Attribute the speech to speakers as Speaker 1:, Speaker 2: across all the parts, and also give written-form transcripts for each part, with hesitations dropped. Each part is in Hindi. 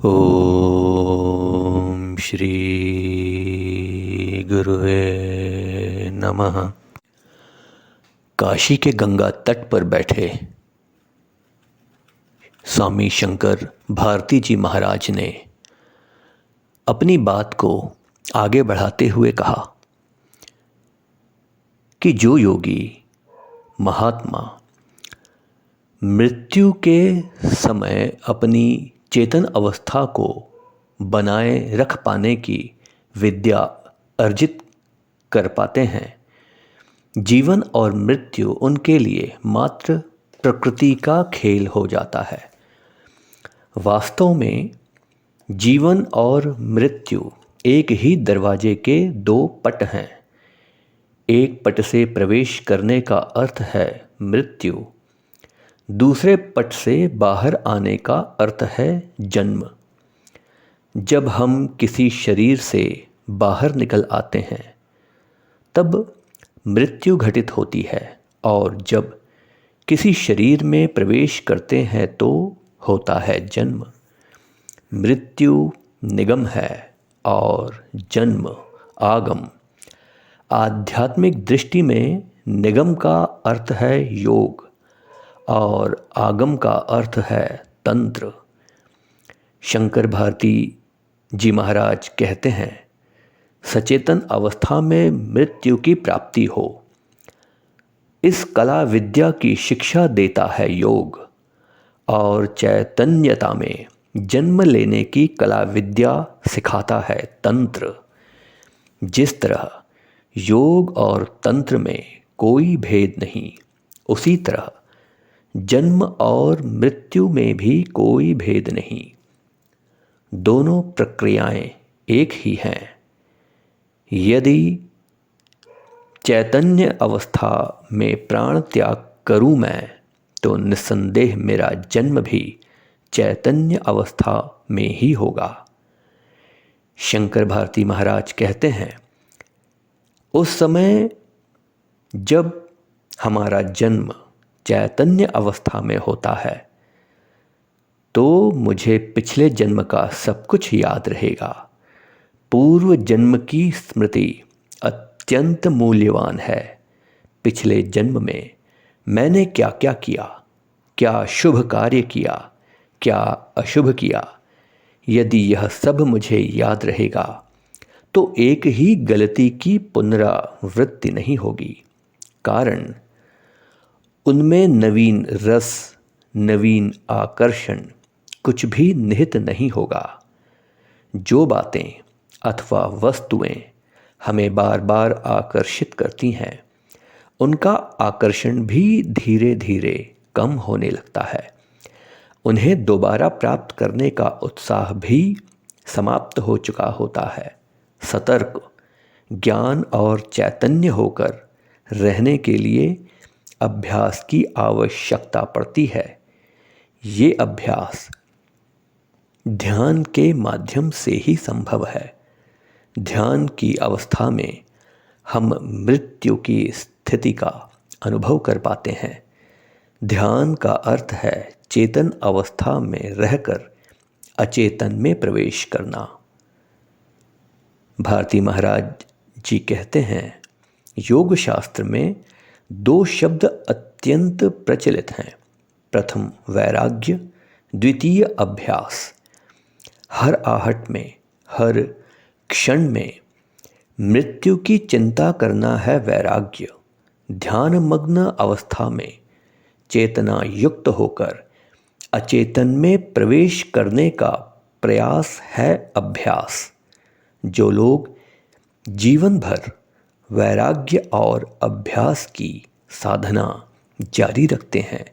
Speaker 1: ओम श्री गुरुवे नमः। काशी के गंगा तट पर बैठे स्वामी शंकर भारती जी महाराज ने अपनी बात को आगे बढ़ाते हुए कहा कि जो योगी महात्मा मृत्यु के समय अपनी चेतन अवस्था को बनाए रख पाने की विद्या अर्जित कर पाते हैं, जीवन और मृत्यु उनके लिए मात्र प्रकृति का खेल हो जाता है। वास्तव में जीवन और मृत्यु एक ही दरवाजे के दो पट हैं। एक पट से प्रवेश करने का अर्थ है मृत्यु, दूसरे पट से बाहर आने का अर्थ है जन्म। जब हम किसी शरीर से बाहर निकल आते हैं तब मृत्यु घटित होती है, और जब किसी शरीर में प्रवेश करते हैं तो होता है जन्म। मृत्यु निगम है और जन्म आगम। आध्यात्मिक दृष्टि में निगम का अर्थ है योग और आगम का अर्थ है तंत्र। शंकर भारती जी महाराज कहते हैं, सचेतन अवस्था में मृत्यु की प्राप्ति हो, इस कला विद्या की शिक्षा देता है योग, और चैतन्यता में जन्म लेने की कला विद्या सिखाता है तंत्र। जिस तरह योग और तंत्र में कोई भेद नहीं, उसी तरह जन्म और मृत्यु में भी कोई भेद नहीं। दोनों प्रक्रियाएं एक ही हैं। यदि चैतन्य अवस्था में प्राण त्याग करूं मैं, तो निस्संदेह मेरा जन्म भी चैतन्य अवस्था में ही होगा। शंकर भारती महाराज कहते हैं, उस समय जब हमारा जन्म चैतन्य अवस्था में होता है तो मुझे पिछले जन्म का सब कुछ याद रहेगा। पूर्व जन्म की स्मृति अत्यंत मूल्यवान है। पिछले जन्म में मैंने क्या क्या किया, क्या शुभ कार्य किया, क्या अशुभ किया, यदि यह सब मुझे याद रहेगा तो एक ही गलती की पुनरावृत्ति नहीं होगी। कारण उनमें नवीन रस, नवीन आकर्षण कुछ भी निहित नहीं होगा। जो बातें अथवा वस्तुएं हमें बार बार आकर्षित करती हैं, उनका आकर्षण भी धीरे धीरे कम होने लगता है। उन्हें दोबारा प्राप्त करने का उत्साह भी समाप्त हो चुका होता है। सतर्क, ज्ञान और चैतन्य होकर रहने के लिए अभ्यास की आवश्यकता पड़ती है। ये अभ्यास ध्यान के माध्यम से ही संभव है। ध्यान की अवस्था में हम मृत्यु की स्थिति का अनुभव कर पाते हैं। ध्यान का अर्थ है चेतन अवस्था में रहकर अचेतन में प्रवेश करना। भारती महाराज जी कहते हैं, योग शास्त्र में दो शब्द अत्यंत प्रचलित हैं। प्रथम वैराग्य, द्वितीय अभ्यास। हर आहट में, हर क्षण में मृत्यु की चिंता करना है वैराग्य। ध्यानमग्न अवस्था में चेतना युक्त होकर अचेतन में प्रवेश करने का प्रयास है अभ्यास। जो लोग जीवन भर वैराग्य और अभ्यास की साधना जारी रखते हैं,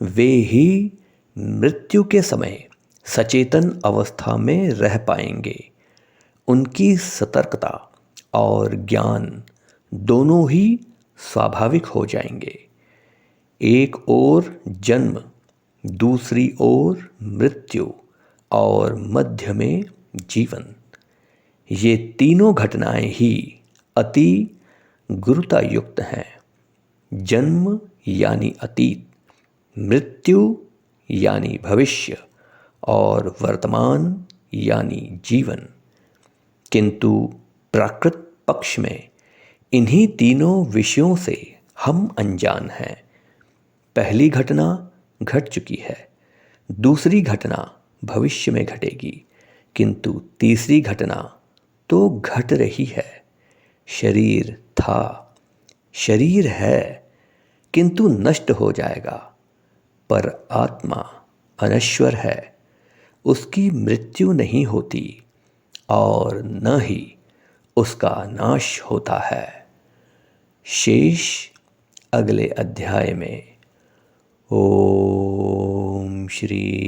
Speaker 1: वे ही मृत्यु के समय सचेतन अवस्था में रह पाएंगे। उनकी सतर्कता और ज्ञान दोनों ही स्वाभाविक हो जाएंगे। एक ओर जन्म, दूसरी ओर मृत्यु और मध्य में जीवन। ये तीनों घटनाएं ही अति गुरुता युक्त हैं। जन्म यानी अतीत, मृत्यु यानी भविष्य, और वर्तमान यानी जीवन। किंतु प्राकृत पक्ष में इन्हीं तीनों विषयों से हम अनजान हैं। पहली घटना घट चुकी है, दूसरी घटना भविष्य में घटेगी, किंतु तीसरी घटना तो घट रही है। शरीर था, शरीर है, किंतु नष्ट हो जाएगा। पर आत्मा अनश्वर है, उसकी मृत्यु नहीं होती और न ही उसका नाश होता है। शेष अगले अध्याय में। ओम श्री